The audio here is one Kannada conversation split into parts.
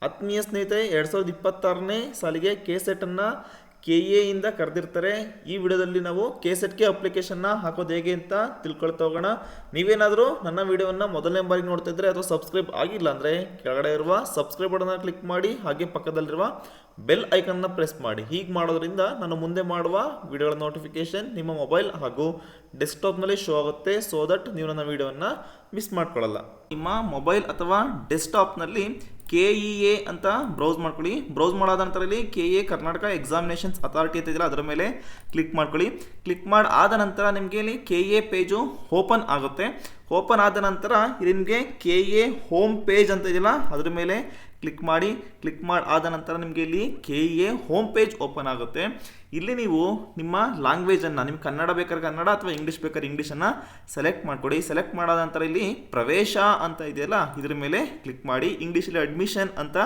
ಆತ್ಮೀಯ ಸ್ನೇಹಿತರೆ, 2026ನೇ ಸಾಲಿಗೆ ಕೆಸೆಟನ್ನು ಇಂದ ಕರೆದಿರ್ತಾರೆ. ಈ ವಿಡಿಯೋದಲ್ಲಿ ನಾವು ಕೆಸೆಟ್ಗೆ ಅಪ್ಲಿಕೇಶನ್ನ ಹಾಕೋದು ಹೇಗೆ ಅಂತ ತಿಳ್ಕೊಳ್ತಾ ಹೋಗೋಣ. ನೀವೇನಾದರೂ ನನ್ನ ವಿಡಿಯೋವನ್ನು ಮೊದಲನೇ ಬಾರಿಗೆ ನೋಡ್ತಾ ಇದ್ರೆ ಅಥವಾ ಸಬ್ಸ್ಕ್ರೈಬ್ ಆಗಿಲ್ಲ ಅಂದರೆ ಕೆಳಗಡೆ ಇರುವ ಸಬ್ಸ್ಕ್ರೈಬ್ ಬಟನ್ನ ಕ್ಲಿಕ್ ಮಾಡಿ, ಹಾಗೆ ಪಕ್ಕದಲ್ಲಿರುವ ಬೆಲ್ ಐಕನ್ನ ಪ್ರೆಸ್ ಮಾಡಿ. ಹೀಗೆ ಮಾಡೋದ್ರಿಂದ ನಾನು ಮುಂದೆ ಮಾಡುವ ವಿಡಿಯೋಗಳ ನೋಟಿಫಿಕೇಶನ್ ನಿಮ್ಮ ಮೊಬೈಲ್ ಹಾಗೂ ಡೆಸ್ಕ್ಟಾಪ್ನಲ್ಲಿ ಶೋ ಆಗುತ್ತೆ. ಸೊ ದಟ್ ನೀವು ನನ್ನ ವಿಡಿಯೋವನ್ನು ಮಿಸ್ ಮಾಡ್ಕೊಳ್ಳಲ್ಲ. ನಿಮ್ಮ ಮೊಬೈಲ್ ಅಥವಾ ಡೆಸ್ಕ್ಟಾಪ್ನಲ್ಲಿ KEA ಅಂತ ಬ್ರೌಸ್ ಮಾಡ್ಕೊಳ್ಳಿ. ಬ್ರೌಸ್ ಮಾಡಾದ ನಂತರ ಇಲ್ಲಿ KEA ಕರ್ನಾಟಕ ಎಕ್ಸಾಮಿನೇಷನ್ಸ್ ಅಥಾರಿಟಿ ಅಂತ ಇದೆಯಲ್ಲ, ಅದರ ಮೇಲೆ ಕ್ಲಿಕ್ ಮಾಡ್ಕೊಳ್ಳಿ. ಕ್ಲಿಕ್ ಆದ ನಂತರ ನಿಮಗೆ ಇಲ್ಲಿ KEA ಪೇಜು ಓಪನ್ ಆಗುತ್ತೆ. ಓಪನ್ ಆದ ನಂತರ ಇಲ್ಲಿ ನಿಮಗೆ KEA ಹೋಮ್ ಪೇಜ್ ಅಂತ ಇದೆಯಲ್ಲ, ಅದರ ಮೇಲೆ ಕ್ಲಿಕ್ ಮಾಡಿ. ಆದ ನಂತರ ನಿಮಗೆ ಇಲ್ಲಿ KEA ಹೋಮ್ ಪೇಜ್ ಓಪನ್ ಆಗುತ್ತೆ. ಇಲ್ಲಿ ನೀವು ನಿಮ್ಮ ಲ್ಯಾಂಗ್ವೇಜನ್ನು, ನಿಮ್ಗೆ ಕನ್ನಡ ಬೇಕಾದ್ರೆ ಕನ್ನಡ ಅಥವಾ ಇಂಗ್ಲೀಷ್ ಬೇಕಾದ್ರೆ ಇಂಗ್ಲೀಷನ್ನು ಸೆಲೆಕ್ಟ್ ಮಾಡಿಕೊಡಿ. ಸೆಲೆಕ್ಟ್ ಮಾಡಾದ ನಂತರ ಇಲ್ಲಿ ಪ್ರವೇಶ ಅಂತ ಇದೆಯಲ್ಲ, ಇದ್ರ ಮೇಲೆ ಕ್ಲಿಕ್ ಮಾಡಿ. ಇಂಗ್ಲೀಷಲ್ಲಿ ಅಡ್ಮಿಷನ್ ಅಂತ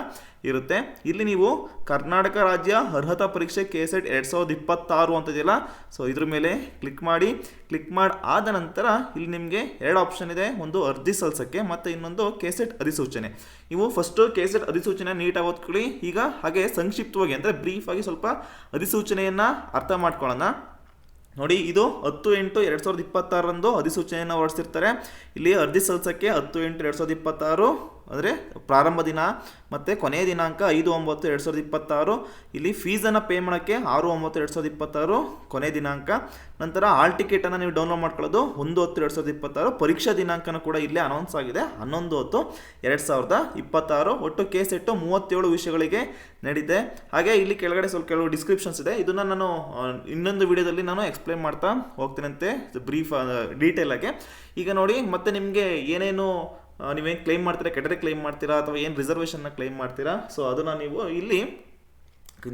ಇರುತ್ತೆ. ಇಲ್ಲಿ ನೀವು ಕರ್ನಾಟಕ ರಾಜ್ಯ ಅರ್ಹತಾ ಪರೀಕ್ಷೆ KSET 2026 ಅಂತ ಇದೆಯಲ್ಲ, ಸೊ ಇದ್ರ ಮೇಲೆ ಕ್ಲಿಕ್ ಮಾಡಿ. ಆದ ನಂತರ ಇಲ್ಲಿ ನಿಮಗೆ ಎರಡು ಆಪ್ಷನ್ ಇದೆ, ಒಂದು ಅರ್ಜಿ ಸಲ್ಲಿಸೋಕ್ಕೆ ಮತ್ತು ಇನ್ನೊಂದು KSET ಅಧಿಸೂಚನೆ. ನೀವು ಫಸ್ಟು KSET ಅಧಿಸೂಚನೆ ನೀಟಾಗಿ ಓದ್ಕೊಳ್ಳಿ. ಈಗ ಹಾಗೆ ಸಂಕ್ಷಿಪ್ತವಾಗಿ ಅಂದರೆ ಬ್ರೀಫ್ ಆಗಿ ಸ್ವಲ್ಪ ಅಧಿಸೂಚನೆಯನ್ನು ಅರ್ಥ ಮಾಡ್ಕೊಳ್ಳೋಣ. ನೋಡಿ, ಇದು 10/8/2026 ಅಧಿಸೂಚನೆಯನ್ನು ಹೊರಡಿಸಿರ್ತಾರೆ. ಇಲ್ಲಿ ಅರ್ಜಿ ಸಲ್ಲಿಸೋಕ್ಕೆ 10/8/2026 ಅಂದರೆ ಪ್ರಾರಂಭ ದಿನ ಮತ್ತು ಕೊನೆಯ ದಿನಾಂಕ 5/9/2026. ಇಲ್ಲಿ ಫೀಸನ್ನು ಪೇ ಮಾಡೋಕ್ಕೆ 6/9/2026 ಕೊನೆಯ ದಿನಾಂಕ. ನಂತರ ಹಾಲ್ ಟಿಕೆಟನ್ನು ನೀವು ಡೌನ್ಲೋಡ್ ಮಾಡ್ಕೊಳ್ಳೋದು 1/10/2026. ಪರೀಕ್ಷಾ ದಿನಾಂಕನೂ ಕೂಡ ಇಲ್ಲೇ ಅನೌನ್ಸ್ ಆಗಿದೆ, 11/10/2026. ಒಟ್ಟು KSET 37 ವಿಷಯಗಳಿಗೆ ನಡೀತೆ. ಹಾಗೆ ಇಲ್ಲಿ ಕೆಳಗಡೆ ಸ್ವಲ್ಪ ಕೆಲವು ಡಿಸ್ಕ್ರಿಪ್ಷನ್ಸ್ ಇದೆ, ಇದನ್ನು ನಾನು ಇನ್ನೊಂದು ವಿಡಿಯೋದಲ್ಲಿ ನಾನು ಎಕ್ಸ್ಪ್ಲೇನ್ ಮಾಡ್ತಾ ಹೋಗ್ತೀನಂತೆ ಬ್ರೀಫ್ ಡೀಟೇಲ್ ಆಗಿ. ಈಗ ನೋಡಿ, ಮತ್ತೆ ನಿಮಗೆ ಏನೇನು ನೀವೇನು ಕ್ಲೈಮ್ ಮಾಡ್ತೀರಾ, ಕೆಟಗರಿ ಕ್ಲೈಮ್ ಮಾಡ್ತೀರಾ ಅಥವಾ ಏನು ರಿಸರ್ವೇಷನ್ನ ಕ್ಲೈಮ್ ಮಾಡ್ತೀರಾ, ಸೊ ಅದನ್ನು ನೀವು ಇಲ್ಲಿ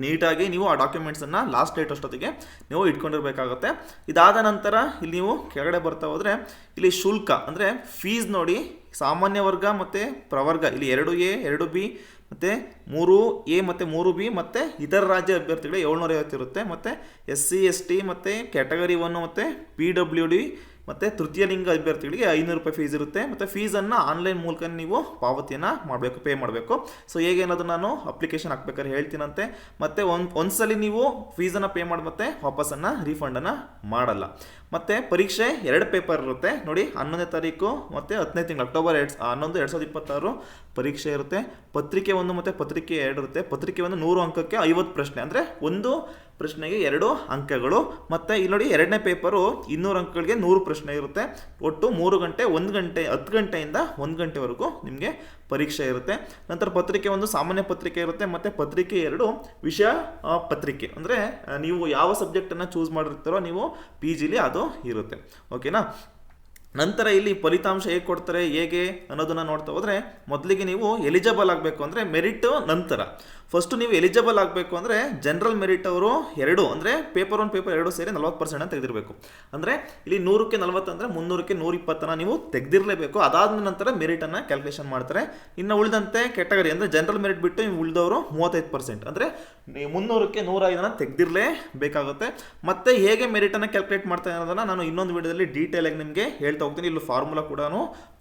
ನೀಟಾಗಿ ನೀವು ಆ ಡಾಕ್ಯುಮೆಂಟ್ಸನ್ನು ಲಾಸ್ಟ್ ಡೇಟ್ ಅಷ್ಟೊತ್ತಿಗೆ ನೀವು ಇಟ್ಕೊಂಡಿರಬೇಕಾಗುತ್ತೆ. ಇದಾದ ನಂತರ ಇಲ್ಲಿ ನೀವು ಕೆಳಗಡೆ ಬರ್ತಾ ಹೋದರೆ ಇಲ್ಲಿ ಶುಲ್ಕ ಅಂದರೆ ಫೀಸ್ ನೋಡಿ, ಸಾಮಾನ್ಯ ವರ್ಗ ಮತ್ತು ಪ್ರವರ್ಗ ಇಲ್ಲಿ 2A 2B ಮತ್ತು 3A ಮತ್ತು 3B ಮತ್ತು ಇತರ ರಾಜ್ಯ ಅಭ್ಯರ್ಥಿಗಳಿಗೆ 750 ಇರುತ್ತೆ. ಮತ್ತು SC ST ಮತ್ತು ಕ್ಯಾಟಗರಿ 1 ಮತ್ತು PWD ಮತ್ತು ತೃತೀಯ ಲಿಂಗ ಅಭ್ಯರ್ಥಿಗಳಿಗೆ 500 ರೂಪಾಯಿ ಫೀಸ್ ಇರುತ್ತೆ. ಮತ್ತು ಫೀಸನ್ನು ಆನ್ಲೈನ್ ಮೂಲಕ ನೀವು ಪಾವತಿಯನ್ನು ಮಾಡಬೇಕು, ಪೇ ಮಾಡಬೇಕು. ಸೊ ಹೇಗೆ ಅನ್ನೋದು ನಾನು ಅಪ್ಲಿಕೇಶನ್ ಹಾಕ್ಬೇಕಾದ್ರೆ ಹೇಳ್ತೀನಂತೆ. ಮತ್ತು ಒಂದ್ಸಲಿ ನೀವು ಫೀಸನ್ನು ಪೇ ಮಾಡಿ ಮತ್ತೆ ವಾಪಸ್ಸನ್ನು ರೀಫಂಡನ್ನು ಮಾಡಲ್ಲ. ಮತ್ತು ಪರೀಕ್ಷೆ 2 ಪೇಪರ್ ಇರುತ್ತೆ ನೋಡಿ, 11ನೇ ತಾರೀಕು ಮತ್ತು 10ನೇ ತಿಂಗಳು ಅಕ್ಟೋಬರ್ 11, 2026 ಪರೀಕ್ಷೆ ಇರುತ್ತೆ. ಪತ್ರಿಕೆ 1 ಮತ್ತು ಪತ್ರಿಕೆ 2 ಇರುತ್ತೆ. ಪತ್ರಿಕೆ 1 100 ಅಂಕಕ್ಕೆ 50 ಪ್ರಶ್ನೆ, ಅಂದರೆ ಒಂದು ಪ್ರಶ್ನೆಗೆ 2 ಅಂಕಗಳು. ಮತ್ತು ಇಲ್ಲಿ ನೋಡಿ, 2ನೇ ಪೇಪರು 200 ಅಂಕಗಳಿಗೆ 100 ಪ್ರಶ್ನೆ ಇರುತ್ತೆ. ಒಟ್ಟು 3 ಗಂಟೆ 1 ಗಂಟೆ 10 ಗಂಟೆಯಿಂದ 1 ಗಂಟೆವರೆಗೂ ನಿಮಗೆ ಪರೀಕ್ಷೆ ಇರುತ್ತೆ. ನಂತರ ಪತ್ರಿಕೆ 1 ಸಾಮಾನ್ಯ ಪತ್ರಿಕೆ ಇರುತ್ತೆ. ಮತ್ತು ಪತ್ರಿಕೆ 2 ವಿಷಯ ಪತ್ರಿಕೆ, ಅಂದರೆ ನೀವು ಯಾವ ಸಬ್ಜೆಕ್ಟನ್ನು ಚೂಸ್ ಮಾಡಿರ್ತೀರೋ ನೀವು PGಲಿ ಅದು ಇರುತ್ತೆ. ಓಕೆನಾ. ನಂತರ ಇಲ್ಲಿ ಫಲಿತಾಂಶ ಹೇಗೆ ಕೊಡ್ತಾರೆ ಹೇಗೆ ಅನ್ನೋದನ್ನು ನೋಡ್ತಾ ಹೋದರೆ, ಮೊದಲಿಗೆ ನೀವು ಎಲಿಜಿಬಲ್ ಆಗಬೇಕು ಅಂದರೆ ಮೆರಿಟ್ ನಂತರ. ಫಸ್ಟು ನೀವು ಎಲಿಜಿಬಲ್ ಆಗಬೇಕು ಅಂದರೆ ಜನರಲ್ ಮೆರಿಟ್ ಅವರು 2 ಅಂದರೆ ಪೇಪರ್ 1 ಪೇಪರ್ 2 ಸೇರಿ 40% ಅಂತ ತೆಗೆದಿರಬೇಕು. ಅಂದರೆ ಇಲ್ಲಿ 100ಕ್ಕೆ 40 ಅಂದರೆ 300ಕ್ಕೆ 120 ನೀವು ತೆಗೆದಿರಲೇಬೇಕು. ಅದಾದ ನಂತರ ಮೆರಿಟನ್ನು ಕ್ಯಾಲ್ಕುಲೇಷನ್ ಮಾಡ್ತಾರೆ. ಇನ್ನು ಉಳಿದಂತೆ ಕೆಟಗರಿ ಅಂದರೆ ಜನರಲ್ ಮೆರಿಟ್ ಬಿಟ್ಟು ನೀವು ಉಳಿದವರು 35%, ಅಂದರೆ 300ಕ್ಕೆ 105 ತೆಗೆದಿರಲೇಬೇಕಾಗುತ್ತೆ. ಮತ್ತು ಹೇಗೆ ಮೆರಿಟನ್ನು ಕ್ಯಾಲ್ಕುಲೇಟ್ ಮಾಡ್ತಾರೆ ಅನ್ನೋದನ್ನು ನಾನು ಇನ್ನೊಂದು ವಿಡಿಯೋದಲ್ಲಿ ಡೀಟೇಲಾಗಿ ನಿಮಗೆ ಹೇಳ್ತಾ ಹೋಗ್ತೀನಿ. ಇಲ್ಲಿ ಫಾರ್ಮುಲಾ ಕೂಡ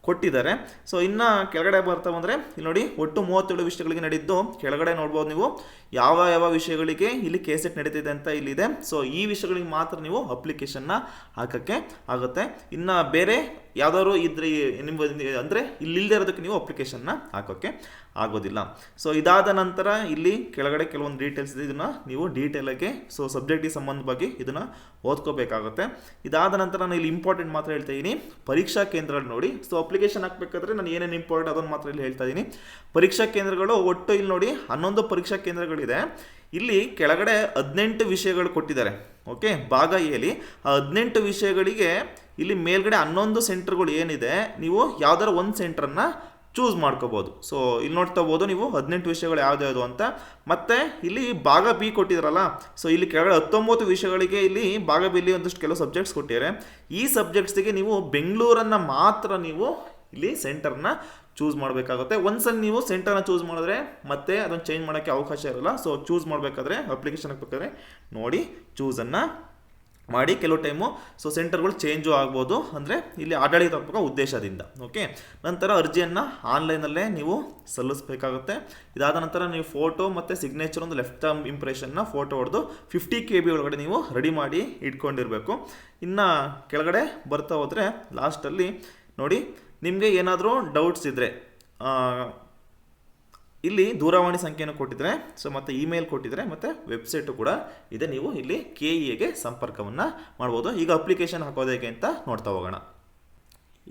ಕೊಟ್ಟಿದ್ದಾರೆ. ಸೊ ಇನ್ನು ಕೆಳಗಡೆ ಬರ್ತಾ ಬಂದರೆ ಇಲ್ಲಿ ನೋಡಿ, ಒಟ್ಟು 37 ವಿಷಯಗಳಿಗೆ ನಡೀದ್ದು. ಕೆಳಗಡೆ ನೋಡ್ಬೋದು ನೀವು ಯಾವ ಯಾವ ವಿಷಯಗಳಿಗೆ ಇಲ್ಲಿ KSET ನಡೀತಿದೆ ಅಂತ ಇಲ್ಲಿದೆ. ಸೊ ಈ ವಿಷಯಗಳಿಗೆ ಮಾತ್ರ ನೀವು ಅಪ್ಲಿಕೇಶನ್ನ ಹಾಕೋಕ್ಕೆ ಆಗುತ್ತೆ. ಇನ್ನು ಬೇರೆ ಯಾವ್ದಾದ್ರು ಇದ್ರೆ ನಿಮ್ಮ ಅಂದರೆ ಇಲ್ಲಿಲ್ಲದೆ ಇರೋದಕ್ಕೆ ನೀವು ಅಪ್ಲಿಕೇಶನ್ನ ಹಾಕೋಕ್ಕೆ ಆಗೋದಿಲ್ಲ. ಸೊ ಇದಾದ ನಂತರ ಇಲ್ಲಿ ಕೆಳಗಡೆ ಕೆಲವೊಂದು ಡೀಟೇಲ್ಸ್ ಇದೆ, ಇದನ್ನು ನೀವು ಡೀಟೇಲಾಗಿ ಸಬ್ಜೆಕ್ಟಿಗೆ ಸಂಬಂಧವಾಗಿ ಇದನ್ನು ಓದ್ಕೋಬೇಕಾಗುತ್ತೆ. ಇದಾದ ನಂತರ ನಾನು ಇಲ್ಲಿ ಇಂಪಾರ್ಟೆಂಟ್ ಮಾತ್ರ ಹೇಳ್ತಾ ಇದ್ದೀನಿ, ಪರೀಕ್ಷಾ ಕೇಂದ್ರಗಳು ನೋಡಿ. ಸೊ ಅಪ್ಲಿಕೇಶನ್ ಹಾಕಬೇಕಾದ್ರೆ ನಾನು ಏನೇನು ಇಂಪಾರ್ಟೆಂಟ್ ಅದನ್ನು ಮಾತ್ರ ಇಲ್ಲಿ ಹೇಳ್ತಾ ಇದ್ದೀನಿ. ಪರೀಕ್ಷಾ ಕೇಂದ್ರಗಳು ಒಟ್ಟು ಇಲ್ಲಿ ನೋಡಿ 11 ಪರೀಕ್ಷಾ ಕೇಂದ್ರಗಳಿದೆ. ಇಲ್ಲಿ ಕೆಳಗಡೆ 18 ವಿಷಯಗಳು ಕೊಟ್ಟಿದ್ದಾರೆ. ಓಕೆ, ಭಾಗ ಎಲಿ 18 ವಿಷಯಗಳಿಗೆ ಇಲ್ಲಿ ಮೇಲ್ಗಡೆ 11 ಸೆಂಟರ್ಗಳು ಏನಿದೆ, ನೀವು ಯಾವ್ದಾರ ಒಂದು ಸೆಂಟ್ರನ್ನು ಚೂಸ್ ಮಾಡ್ಕೋಬೋದು. ಸೊ ಇಲ್ಲಿ ನೋಡ್ತಾ ಹೋಗ್ಬೋದು ನೀವು 18 ವಿಷಯಗಳು ಯಾವ್ದು ಅಂತ. ಮತ್ತು ಇಲ್ಲಿ ಭಾಗ B ಕೊಟ್ಟಿದ್ರಲ್ಲ, ಸೊ ಇಲ್ಲಿ ಕೆಳಗಡೆ 19 ವಿಷಯಗಳಿಗೆ ಇಲ್ಲಿ ಭಾಗ B ಇಲ್ಲಿ ಒಂದಷ್ಟು ಕೆಲವು ಸಬ್ಜೆಕ್ಟ್ಸ್ ಕೊಟ್ಟಿದ್ದಾರೆ. ಈ ಸಬ್ಜೆಕ್ಟ್ಸ್ಗೆ ನೀವು ಬೆಂಗಳೂರನ್ನು ಮಾತ್ರ ನೀವು ಇಲ್ಲಿ ಸೆಂಟರ್ನ ಚೂಸ್ ಮಾಡಬೇಕಾಗುತ್ತೆ. ಒಂದ್ಸಲ ನೀವು ಸೆಂಟರ್ನ ಚೂಸ್ ಮಾಡಿದ್ರೆ ಮತ್ತೆ ಅದನ್ನು ಚೇಂಜ್ ಮಾಡೋಕ್ಕೆ ಅವಕಾಶ ಇರಲ್ಲ. ಸೊ ಚೂಸ್ ಮಾಡಬೇಕಾದ್ರೆ ಅಪ್ಲಿಕೇಶನ್ ಹಾಕಬೇಕಾದ್ರೆ ನೋಡಿ ಚೂಸನ್ನು ಮಾಡಿ ಕೆಲವು ಟೈಮು ಸೊ ಸೆಂಟರ್ಗಳು ಚೇಂಜು ಆಗ್ಬೋದು, ಅಂದರೆ ಇಲ್ಲಿ ಆಡಳಿತಾತ್ಮಕ ಉದ್ದೇಶದಿಂದ. ಓಕೆ, ನಂತರ ಅರ್ಜಿಯನ್ನು ಆನ್ಲೈನಲ್ಲೇ ನೀವು ಸಲ್ಲಿಸಬೇಕಾಗುತ್ತೆ. ಇದಾದ ನಂತರ ನೀವು ಫೋಟೋ ಮತ್ತು ಸಿಗ್ನೇಚರ್ ಒಂದು ಲೆಫ್ಟ್ ಥಂಬ್ ಇಂಪ್ರೆಷನ್ನ ಫೋಟೋ ಹೊಡೆದು 50 KB ಒಳಗಡೆ ನೀವು ರೆಡಿ ಮಾಡಿ ಇಟ್ಕೊಂಡಿರಬೇಕು. ಇನ್ನು ಕೆಳಗಡೆ ಬರ್ತಾ ಹೋದರೆ ಲಾಸ್ಟಲ್ಲಿ ನೋಡಿ, ನಿಮಗೆ ಏನಾದರೂ ಡೌಟ್ಸ್ ಇದ್ದರೆ ಇಲ್ಲಿ ದೂರವಾಣಿ ಸಂಖ್ಯೆಯನ್ನು ಕೊಟ್ಟಿದ್ರೆ, ಸೊ ಮತ್ತು ಇಮೇಲ್ ಕೊಟ್ಟಿದ್ರೆ, ಮತ್ತು ವೆಬ್ಸೈಟು ಕೂಡ ಇದೆ. ನೀವು ಇಲ್ಲಿ KEAಗೆ ಸಂಪರ್ಕವನ್ನು ಮಾಡ್ಬೋದು. ಈಗ ಅಪ್ಲಿಕೇಶನ್ ಹಾಕೋದು ಹೇಗೆ ಅಂತ ನೋಡ್ತಾ ಹೋಗೋಣ.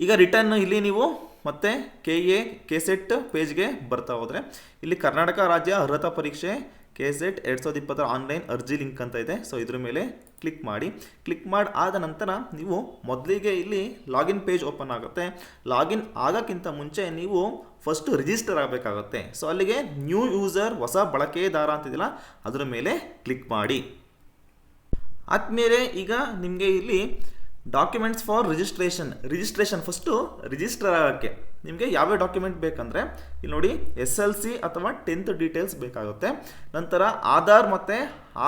ಈಗ ರಿಟರ್ನ್ ಇಲ್ಲಿ ನೀವು ಮತ್ತೆ KEA KCET ಪೇಜ್ಗೆ ಬರ್ತಾ ಹೋದರೆ ಇಲ್ಲಿ ಕರ್ನಾಟಕ ರಾಜ್ಯ ಅರ್ಹತಾ ಪರೀಕ್ಷೆ KCET 2020 ಆನ್ಲೈನ್ ಅರ್ಜಿ ಲಿಂಕ್ ಅಂತ ಇದೆ. ಸೊ ಇದ್ರ ಮೇಲೆ ಕ್ಲಿಕ್ ಮಾಡಿ. ಕ್ಲಿಕ್ ಮಾಡಿ ಆದ ನಂತರ ನೀವು ಮೊದಲಿಗೆ ಇಲ್ಲಿ ಲಾಗಿನ್ ಪೇಜ್ ಓಪನ್ ಆಗುತ್ತೆ. ಲಾಗಿನ್ ಆಗೋಕ್ಕಿಂತ ಮುಂಚೆ ನೀವು ಫಸ್ಟ್ ರಿಜಿಸ್ಟರ್ ಆಗಬೇಕಾಗುತ್ತೆ. ಸೊ ಅಲ್ಲಿಗೆ ನ್ಯೂ ಯೂಸರ್, ಹೊಸ ಬಳಕೆದಾರ ಅಂತಿದೆಯಲ್ಲ, ಅದರ ಮೇಲೆ ಕ್ಲಿಕ್ ಮಾಡಿ. ಆದಮೇಲೆ ಈಗ ನಿಮಗೆ ಇಲ್ಲಿ documents for registration first register ಆಗೋಕ್ಕೆ ನಿಮಗೆ ಯಾವ್ಯಾವ ಡಾಕ್ಯುಮೆಂಟ್ ಬೇಕಂದರೆ ಇಲ್ಲಿ ನೋಡಿ, SLC ಅಥವಾ 10th ಡೀಟೇಲ್ಸ್ ಬೇಕಾಗುತ್ತೆ. ನಂತರ ಆಧಾರ್ ಮತ್ತು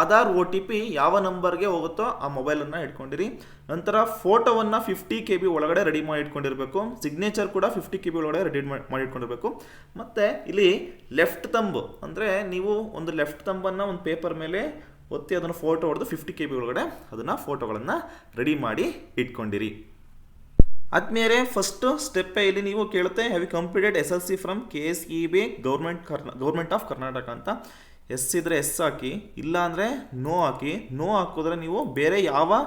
ಆಧಾರ್ OTP ಯಾವ ನಂಬರ್ಗೆ ಹೋಗುತ್ತೋ ಆ ಮೊಬೈಲನ್ನು ಇಟ್ಕೊಂಡಿರಿ. ನಂತರ ಫೋಟೋವನ್ನು 50 KB ಒಳಗಡೆ ರೆಡಿ ಮಾಡಿ ಇಟ್ಕೊಂಡಿರಬೇಕು. ಸಿಗ್ನೇಚರ್ ಕೂಡ 50 KB ಒಳಗಡೆ ರೆಡಿ ಮಾಡಿ ಇಟ್ಕೊಂಡಿರಬೇಕು. ಮತ್ತು ಇಲ್ಲಿ ಲೆಫ್ಟ್ ತಂಬ್ ಅಂದರೆ ನೀವು ಒಂದು ಲೆಫ್ಟ್ ತಂಬನ್ನು ಒಂದು ಪೇಪರ್ ಮೇಲೆ ಒತ್ತಿ ಅದನ್ನು ಫೋಟೋ ಹೊಡೆದು 50 KB ಒಳಗಡೆ ಅದನ್ನು ಫೋಟೋಗಳನ್ನು ರೆಡಿ ಮಾಡಿ ಇಟ್ಕೊಂಡಿರಿ. ಆದ್ಮೇಲೆ ಫಸ್ಟ್ ಸ್ಟೆಪ್ಪೇ ಇಲ್ಲಿ ನೀವು ಕೇಳುತ್ತೆ, have you completed SLC from KSEB government of Karnataka ಅಂತ. ಎಸ್ ಇದ್ದರೆ ಎಸ್ ಹಾಕಿ, ಇಲ್ಲ ಅಂದರೆ ನೋ ಹಾಕಿ. ನೋ ಹಾಕಿದ್ರೆ ನೀವು ಬೇರೆ ಯಾವ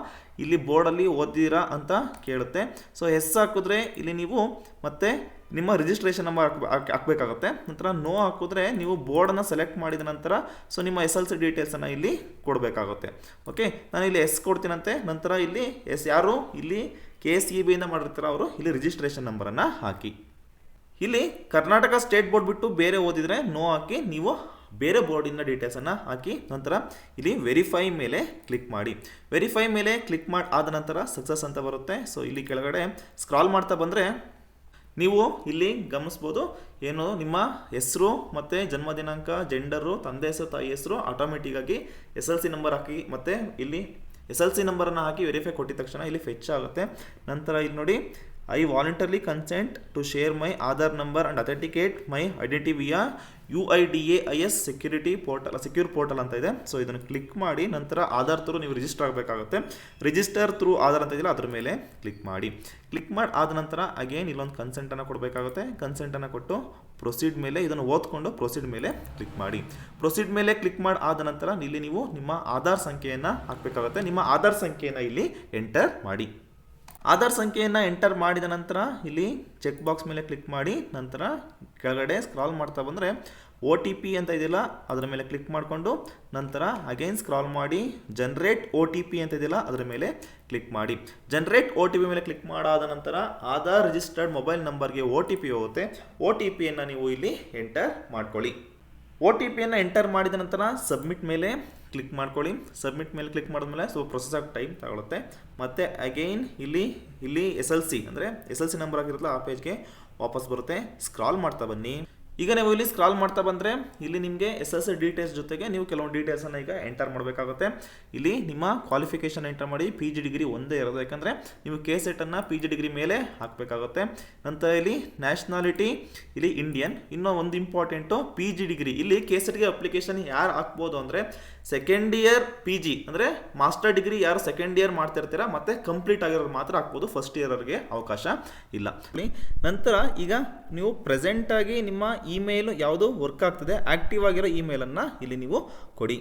ಇಲ್ಲಿ ಬೋರ್ಡಲ್ಲಿ ಓದಿದ್ದೀರಾ ಅಂತ ಕೇಳುತ್ತೆ. ಸೊ ಎಸ್ ಹಾಕಿದ್ರೆ ಇಲ್ಲಿ ನೀವು ಮತ್ತೆ ನಿಮ್ಮ ರಿಜಿಸ್ಟ್ರೇಷನ್ ನಂಬರ್ ಹಾಕಬೇಕಾಗುತ್ತೆ. ನಂತರ ನೋ ಹಾಕಿದ್ರೆ ನೀವು ಬೋರ್ಡನ್ನು ಸೆಲೆಕ್ಟ್ ಮಾಡಿದ ನಂತರ ಸೊ ನಿಮ್ಮ SLC ಡೀಟೇಲ್ಸನ್ನು ಇಲ್ಲಿ ಕೊಡಬೇಕಾಗುತ್ತೆ. ಓಕೆ, ನಾನು ಇಲ್ಲಿ ಎಸ್ ಕೊಡ್ತೀನಂತೆ. ನಂತರ ಇಲ್ಲಿ ಎಸ್ ಯಾರು ಇಲ್ಲಿ KSEBಯಿಂದ ಮಾಡಿರ್ತಾರ ಅವರು ಇಲ್ಲಿ ರಿಜಿಸ್ಟ್ರೇಷನ್ ನಂಬರನ್ನು ಹಾಕಿ. ಇಲ್ಲಿ ಕರ್ನಾಟಕ ಸ್ಟೇಟ್ ಬೋರ್ಡ್ ಬಿಟ್ಟು ಬೇರೆ ಓದಿದರೆ ನೋ ಹಾಕಿ, ನೀವು ಬೇರೆ ಬೋರ್ಡಿನ ಡೀಟೇಲ್ಸನ್ನು ಹಾಕಿ. ನಂತರ ಇಲ್ಲಿ ವೆರಿಫೈ ಮೇಲೆ ಕ್ಲಿಕ್ ಮಾಡಿ. ವೆರಿಫೈ ಮೇಲೆ ಕ್ಲಿಕ್ ಮಾಡಿ ಆದ ನಂತರ ಸಕ್ಸಸ್ ಅಂತ ಬರುತ್ತೆ. ಸೊ ಇಲ್ಲಿ ಕೆಳಗಡೆ ಸ್ಕ್ರಾಲ್ ಮಾಡ್ತಾ ಬಂದರೆ ನೀವು ಇಲ್ಲಿ ಗಮನಿಸ್ಬೋದು, ಏನು ನಿಮ್ಮ ಹೆಸರು ಮತ್ತು ಜನ್ಮ ದಿನಾಂಕ, ಜೆಂಡರು, ತಂದೆ ಹೆಸರು, ತಾಯಿ ಹೆಸರು ಆಟೋಮೆಟಿಕ್ಕಾಗಿ SLC ನಂಬರ್ ಹಾಕಿ ಮತ್ತು ಇಲ್ಲಿ SLC ನಂಬರನ್ನು ಹಾಕಿ ವೆರಿಫೈ ಕೊಟ್ಟಿದ ತಕ್ಷಣ ಇಲ್ಲಿ ಫೆಚ್ ಆಗುತ್ತೆ. ನಂತರ ಇಲ್ಲಿ ನೋಡಿ, I voluntarily consent to share my Aadhaar number and authenticate my identity via UIDAIS secure portal ಅಂತ ಇದೆ. ಸೊ ಇದನ್ನು ಕ್ಲಿಕ್ ಮಾಡಿ ನಂತರ ಆಧಾರ್ ಥ್ರೂ ನೀವು ರಿಜಿಸ್ಟರ್ ಆಗಬೇಕಾಗುತ್ತೆ. ರಿಜಿಸ್ಟರ್ ಥ್ರೂ ಆಧಾರ್ ಅಂತ ಇದೆಯಲ್ಲ ಅದ್ರ ಮೇಲೆ ಕ್ಲಿಕ್ ಮಾಡಿ. ಕ್ಲಿಕ್ ಮಾಡಿ ಆದ ನಂತರ ಅಗೇನ್ ಇಲ್ಲೊಂದು ಕನ್ಸೆಂಟನ್ನು ಕೊಡಬೇಕಾಗುತ್ತೆ. ಕನ್ಸೆಂಟನ್ನು ಕೊಟ್ಟು ಪ್ರೊಸೀಡ್ ಮೇಲೆ ಇದನ್ನು ಓದ್ಕೊಂಡು ಪ್ರೊಸೀಡ್ ಮೇಲೆ ಕ್ಲಿಕ್ ಮಾಡಿ. ಪ್ರೊಸೀಡ್ ಮೇಲೆ ಕ್ಲಿಕ್ ಮಾಡಿ ಆದ ನಂತರ ಇಲ್ಲಿ ನೀವು ನಿಮ್ಮ ಆಧಾರ್ ಸಂಖ್ಯೆಯನ್ನು ಹಾಕಬೇಕಾಗುತ್ತೆ. ನಿಮ್ಮ ಆಧಾರ್ ಸಂಖ್ಯೆಯನ್ನು ಇಲ್ಲಿ ಎಂಟರ್ ಮಾಡಿ. ಆಧಾರ್ ಸಂಖ್ಯೆಯನ್ನು ಎಂಟರ್ ಮಾಡಿದ ನಂತರ ಇಲ್ಲಿ ಚೆಕ್ ಬಾಕ್ಸ್ ಮೇಲೆ ಕ್ಲಿಕ್ ಮಾಡಿ ನಂತರ ಕೆಳಗಡೆ ಸ್ಕ್ರಾಲ್ ಮಾಡ್ತಾ ಬಂದರೆ OTP ಅಂತ ಇದೆಯಲ್ಲ ಅದರ ಮೇಲೆ ಕ್ಲಿಕ್ ಮಾಡಿಕೊಂಡು ನಂತರ ಅಗೈನ್ ಸ್ಕ್ರಾಲ್ ಮಾಡಿ ಜನರೇಟ್ OTP ಅಂತ ಇದೆಯಲ್ಲ ಅದರ ಮೇಲೆ ಕ್ಲಿಕ್ ಮಾಡಿ. ಜನರೇಟ್ OTP ಮೇಲೆ ಕ್ಲಿಕ್ ಮಾಡಾದ ನಂತರ ಆಧಾರ್ ರಿಜಿಸ್ಟರ್ಡ್ ಮೊಬೈಲ್ ನಂಬರ್ಗೆ OTP ಹೋಗುತ್ತೆ. OTPಯನ್ನು ನೀವು ಇಲ್ಲಿ ಎಂಟರ್ ಮಾಡ್ಕೊಳ್ಳಿ. OTPಯನ್ನು ಎಂಟರ್ ಮಾಡಿದ ನಂತರ ಸಬ್ಮಿಟ್ ಮೇಲೆ ಕ್ಲಿಕ್ ಮಾಡ್ಕೊಳ್ಳಿ. ಸಬ್ಮಿಟ್ ಮೇಲೆ ಕ್ಲಿಕ್ ಮಾಡಿದ್ಮೇಲೆ ಸೊ ಪ್ರೊಸೆಸ್ ಆಗಿ ಟೈಮ್ ತಗೊಳುತ್ತೆ. ಮತ್ತು ಅಗೈನ್ ಇಲ್ಲಿ SLC ಅಂದರೆ SLC ನಂಬರ್ ಆಗಿರುತ್ತಲ್ಲ ಆ ಪೇಜ್ಗೆ ವಾಪಸ್ ಬರುತ್ತೆ. ಸ್ಕ್ರಾಲ್ ಮಾಡ್ತಾ ಬನ್ನಿ. ಈಗ ನೀವು ಇಲ್ಲಿ ಸ್ಕ್ರಾಲ್ ಮಾಡ್ತಾ ಬಂದರೆ ಇಲ್ಲಿ ನಿಮಗೆ SLC ಡೀಟೇಲ್ಸ್ ಜೊತೆಗೆ ನೀವು ಕೆಲವೊಂದು ಡೀಟೇಲ್ಸನ್ನು ಈಗ ಎಂಟರ್ ಮಾಡಬೇಕಾಗುತ್ತೆ. ಇಲ್ಲಿ ನಿಮ್ಮ ಕ್ವಾಲಿಫಿಕೇಷನ್ ಎಂಟರ್ ಮಾಡಿ. PG ಡಿಗ್ರಿ ಒಂದೇ ಇರೋದು, ಯಾಕಂದರೆ ನೀವು KCETನ್ನು PG ಡಿಗ್ರಿ ಮೇಲೆ ಹಾಕಬೇಕಾಗುತ್ತೆ. ನಂತರ ಇಲ್ಲಿ ನ್ಯಾಷನಾಲಿಟಿ ಇಲ್ಲಿ ಇಂಡಿಯನ್. ಇನ್ನೂ ಒಂದು ಇಂಪಾರ್ಟೆಂಟು PG ಡಿಗ್ರಿ. ಇಲ್ಲಿ KCETಗೆ ಅಪ್ಲಿಕೇಶನ್ ಯಾರು ಹಾಕ್ಬೋದು ಅಂದರೆ ಸೆಕೆಂಡ್ ಇಯರ್ PG ಅಂದರೆ ಮಾಸ್ಟರ್ ಡಿಗ್ರಿ ಯಾರು ಸೆಕೆಂಡ್ ಇಯರ್ ಮಾಡ್ತಾ ಇರ್ತೀರಾ ಮತ್ತು ಕಂಪ್ಲೀಟ್ ಆಗಿರೋರು ಮಾತ್ರ ಹಾಕ್ಬೋದು. ಫಸ್ಟ್ ಇಯರ್ಗೆ ಅವಕಾಶ ಇಲ್ಲ. ನಂತರ ಈಗ ನೀವು ಪ್ರೆಸೆಂಟಾಗಿ ನಿಮ್ಮ ಇಮೇಲ್ ಯಾವುದು ವರ್ಕ್ ಆಗ್ತದೆ ಆ್ಯಕ್ಟಿವ್ ಆಗಿರೋ ಇಮೇಲನ್ನು ಇಲ್ಲಿ ನೀವು ಕೊಡಿ.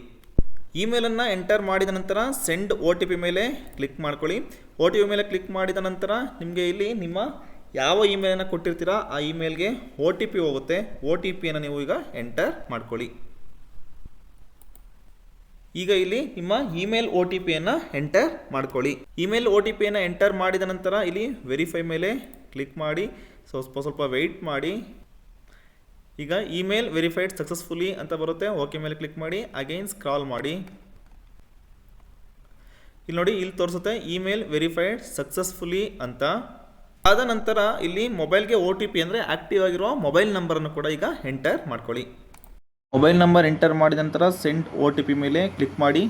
ಇಮೇಲನ್ನು ಎಂಟರ್ ಮಾಡಿದ ನಂತರ ಸೆಂಡ್ OTP ಮೇಲೆ ಕ್ಲಿಕ್ ಮಾಡ್ಕೊಳ್ಳಿ. OTP ಮೇಲೆ ಕ್ಲಿಕ್ ಮಾಡಿದ ನಂತರ ನಿಮಗೆ ಇಲ್ಲಿ ನಿಮ್ಮ ಯಾವ ಇಮೇಲನ್ನು ಕೊಟ್ಟಿರ್ತೀರಾ ಆ ಇಮೇಲ್ಗೆ OTP ಹೋಗುತ್ತೆ. OTPಯನ್ನು ನೀವು ಈಗ ಎಂಟರ್ ಮಾಡ್ಕೊಳ್ಳಿ. ಈಗ ಇಲ್ಲಿ ನಿಮ್ಮ ಇಮೇಲ್ OTPಯನ್ನು ಎಂಟರ್ ಮಾಡ್ಕೊಳ್ಳಿ. ಇಮೇಲ್ OTPಯನ್ನು ಎಂಟರ್ ಮಾಡಿದ ನಂತರ ಇಲ್ಲಿ ವೆರಿಫೈ ಮೇಲೆ ಕ್ಲಿಕ್ ಮಾಡಿ. ಸ್ವಲ್ಪ ವೆಯ್ಟ್ ಮಾಡಿ. ಈಗ ಇಮೇಲ್ ವೆರಿಫೈಡ್ ಸಕ್ಸಸ್ಫುಲಿ ಅಂತ ಬರುತ್ತೆ. ಓಕೆ ಮೇಲೆ ಕ್ಲಿಕ್ ಮಾಡಿ. ಅಗೈನ್ ಸ್ಕ್ರಾಲ್ ಮಾಡಿ. ಇಲ್ಲಿ ನೋಡಿ, ಇಲ್ಲಿ ತೋರಿಸುತ್ತೆ ಇಮೇಲ್ ವೆರಿಫೈಡ್ ಸಕ್ಸಸ್ಫುಲಿ ಅಂತ. ಆದ ನಂತರ ಇಲ್ಲಿ ಮೊಬೈಲ್ಗೆ OTP ಅಂದರೆ ಆ್ಯಕ್ಟಿವ್ ಆಗಿರೋ ಮೊಬೈಲ್ ನಂಬರನ್ನು ಕೂಡ ಈಗ ಎಂಟರ್ ಮಾಡ್ಕೊಳ್ಳಿ. ಮೊಬೈಲ್ ನಂಬರ್ ಎಂಟರ್ ಮಾಡಿದ ನಂತರ ಸೆಂಡ್ OTP ಮೇಲೆ ಕ್ಲಿಕ್ ಮಾಡಿ.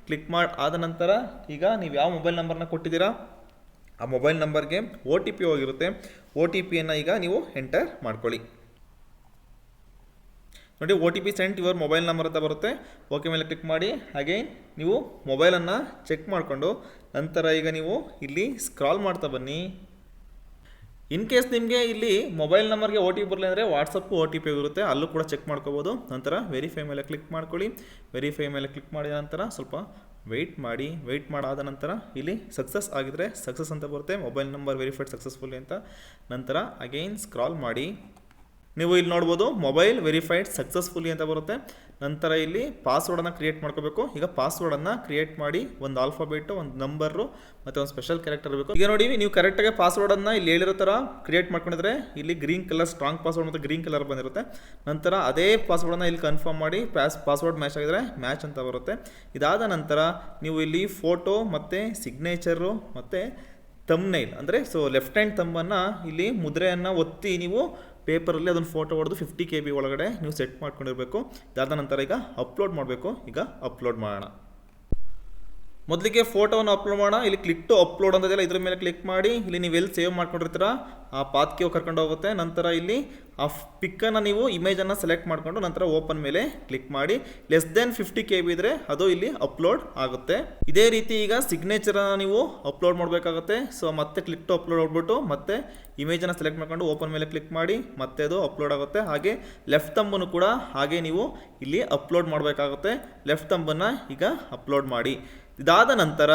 ಕ್ಲಿಕ್ ಮಾಡಿ ಆದ ನಂತರ ಈಗ ನೀವು ಯಾವ ಮೊಬೈಲ್ ನಂಬರ್ನ ಕೊಟ್ಟಿದ್ದೀರಾ ಆ ಮೊಬೈಲ್ ನಂಬರ್ಗೆ OTP ಹೋಗಿರುತ್ತೆ. OTPಯನ್ನು ಈಗ ನೀವು ಎಂಟರ್ ಮಾಡ್ಕೊಳ್ಳಿ. ನೋಡಿ OTP sent your mobile number ಅಂತ ಬರುತ್ತೆ. ಓಕೆ ಮೇಲೆ ಕ್ಲಿಕ್ ಮಾಡಿ. ಅಗೈನ್ ನೀವು ಮೊಬೈಲನ್ನು ಚೆಕ್ ಮಾಡಿಕೊಂಡು ನಂತರ ಈಗ ನೀವು ಇಲ್ಲಿ ಸ್ಕ್ರಾಲ್ ಮಾಡ್ತಾ ಬನ್ನಿ. ಇನ್ ಕೇಸ್ ನಿಮಗೆ ಇಲ್ಲಿ ಮೊಬೈಲ್ ನಂಬರ್ಗೆ OTP ಬರಲಿ ಅಂದರೆ ವಾಟ್ಸಪ್ಪು OTP ಹೋಗಿರುತ್ತೆ, ಅಲ್ಲೂ ಕೂಡ ಚೆಕ್ ಮಾಡ್ಕೋಬೋದು. ನಂತರ ವೆರಿಫೈ ಮೇಲೆ ಕ್ಲಿಕ್ ಮಾಡ್ಕೊಳ್ಳಿ. ವೆರಿಫೈ ಮೇಲೆ ಕ್ಲಿಕ್ ಮಾಡಿದ ನಂತರ ಸ್ವಲ್ಪ ವೆಯ್ಟ್ ಮಾಡಾದ ನಂತರ ಇಲ್ಲಿ ಸಕ್ಸಸ್ ಆಗಿದ್ರೆ ಸಕ್ಸಸ್ ಅಂತ ಬರುತ್ತೆ, ಮೊಬೈಲ್ ನಂಬರ್ ವೆರಿಫೈಡ್ ಸಕ್ಸಸ್ಫುಲಿ ಅಂತ. ನಂತರ ಅಗೈನ್ ಸ್ಕ್ರಾಲ್ ಮಾಡಿ. ನೀವು ಇಲ್ಲಿ ನೋಡ್ಬೋದು ಮೊಬೈಲ್ ವೆರಿಫೈಡ್ ಸಕ್ಸಸ್ಫುಲಿ ಅಂತ ಬರುತ್ತೆ. ನಂತರ ಇಲ್ಲಿ ಪಾಸ್ವರ್ಡನ್ನು ಕ್ರಿಯೇಟ್ ಮಾಡ್ಕೋಬೇಕು. ಈಗ ಪಾಸ್ವರ್ಡನ್ನು ಕ್ರಿಯೇಟ್ ಮಾಡಿ ಒಂದು ಆಲ್ಫಾಬೆಟ್, ಒಂದು ನಂಬರು ಮತ್ತು ಒಂದು ಸ್ಪೆಷಲ್ ಕ್ಯಾರೆಕ್ಟರ್ ಇರಬೇಕು. ಈಗ ನೋಡಿ ನೀವು ಕರೆಕ್ಟಾಗಿ ಪಾಸ್ವರ್ಡನ್ನು ಇಲ್ಲಿ ಹೇಳಿರೋ ಥರ ಕ್ರಿಯೇಟ್ ಮಾಡ್ಕೊಂಡಿದ್ರೆ ಇಲ್ಲಿ ಗ್ರೀನ್ ಕಲರ್ ಸ್ಟ್ರಾಂಗ್ ಪಾಸ್ವರ್ಡ್ ಮತ್ತು ಗ್ರೀನ್ ಕಲರ್ ಬಂದಿರುತ್ತೆ. ನಂತರ ಅದೇ ಪಾಸ್ವರ್ಡನ್ನು ಇಲ್ಲಿ ಕನ್ಫರ್ಮ್ ಮಾಡಿ ಪಾಸ್ವರ್ಡ್ ಮ್ಯಾಚ್ ಆಗಿದ್ರೆ ಮ್ಯಾಚ್ ಅಂತ ಬರುತ್ತೆ. ಇದಾದ ನಂತರ ನೀವು ಇಲ್ಲಿ ಫೋಟೋ ಮತ್ತು ಸಿಗ್ನೇಚರು ಮತ್ತು ಥಂಬ್ನೈಲ್ ಅಂದರೆ ಲೆಫ್ಟ್ ಹ್ಯಾಂಡ್ ಥಂಬನ್ನು ಇಲ್ಲಿ ಮುದ್ರೆಯನ್ನು ಒತ್ತಿ ನೀವು ಪೇಪರಲ್ಲಿ ಅದನ್ನು ಫೋಟೋ ಹೊಡೆದು 50 KB ಒಳಗಡೆ ನೀವು ಸೆಟ್ ಮಾಡ್ಕೊಂಡಿರಬೇಕು. ಇದಾದ ನಂತರ ಈಗ ಅಪ್ಲೋಡ್ ಮಾಡಬೇಕು. ಈಗ ಅಪ್ಲೋಡ್ ಮಾಡೋಣ. ಮೊದಲಿಗೆ ಫೋಟೋವನ್ನು ಅಪ್ಲೋಡ್ ಮಾಡೋಣ. ಇಲ್ಲಿ ಕ್ಲಿಕ್ ಟು ಅಪ್ಲೋಡ್ ಅಂತದೆಲ್ಲ ಇದ್ರ ಮೇಲೆ ಕ್ಲಿಕ್ ಮಾಡಿ ಇಲ್ಲಿ ನೀವು ಎಲ್ಲಿ ಸೇವ್ ಮಾಡ್ಕೊಂಡಿರ್ತೀರ ಆ ಪಾತ್ಗೆ ಕರ್ಕೊಂಡು ಹೋಗುತ್ತೆ. ನಂತರ ಇಲ್ಲಿ ಆ ಪಿಕ್ಕನ್ನು ನೀವು ಇಮೇಜನ್ನು ಸೆಲೆಕ್ಟ್ ಮಾಡಿಕೊಂಡು ನಂತರ ಓಪನ್ ಮೇಲೆ ಕ್ಲಿಕ್ ಮಾಡಿ. ಲೆಸ್ ದೆನ್ 50 KB ಇದ್ದರೆ ಅದು ಇಲ್ಲಿ ಅಪ್ಲೋಡ್ ಆಗುತ್ತೆ. ಇದೇ ರೀತಿ ಈಗ ಸಿಗ್ನೇಚರನ್ನು ನೀವು ಅಪ್ಲೋಡ್ ಮಾಡಬೇಕಾಗುತ್ತೆ. ಮತ್ತೆ ಕ್ಲಿಕ್ ಟು ಅಪ್ಲೋಡ್ ಹೋಗ್ಬಿಟ್ಟು ಮತ್ತೆ ಇಮೇಜನ್ನು ಸೆಲೆಕ್ಟ್ ಮಾಡ್ಕೊಂಡು ಓಪನ್ ಮೇಲೆ ಕ್ಲಿಕ್ ಮಾಡಿ ಮತ್ತೆ ಅದು ಅಪ್ಲೋಡ್ ಆಗುತ್ತೆ. ಹಾಗೆ ಲೆಫ್ಟ್ ಥಂಬನ್ನು ಕೂಡ ಹಾಗೆ ನೀವು ಇಲ್ಲಿ ಅಪ್ಲೋಡ್ ಮಾಡಬೇಕಾಗುತ್ತೆ. ಲೆಫ್ಟ್ ಥಂಬನ್ನು ಈಗ ಅಪ್ಲೋಡ್ ಮಾಡಿ. ಇದಾದ ನಂತರ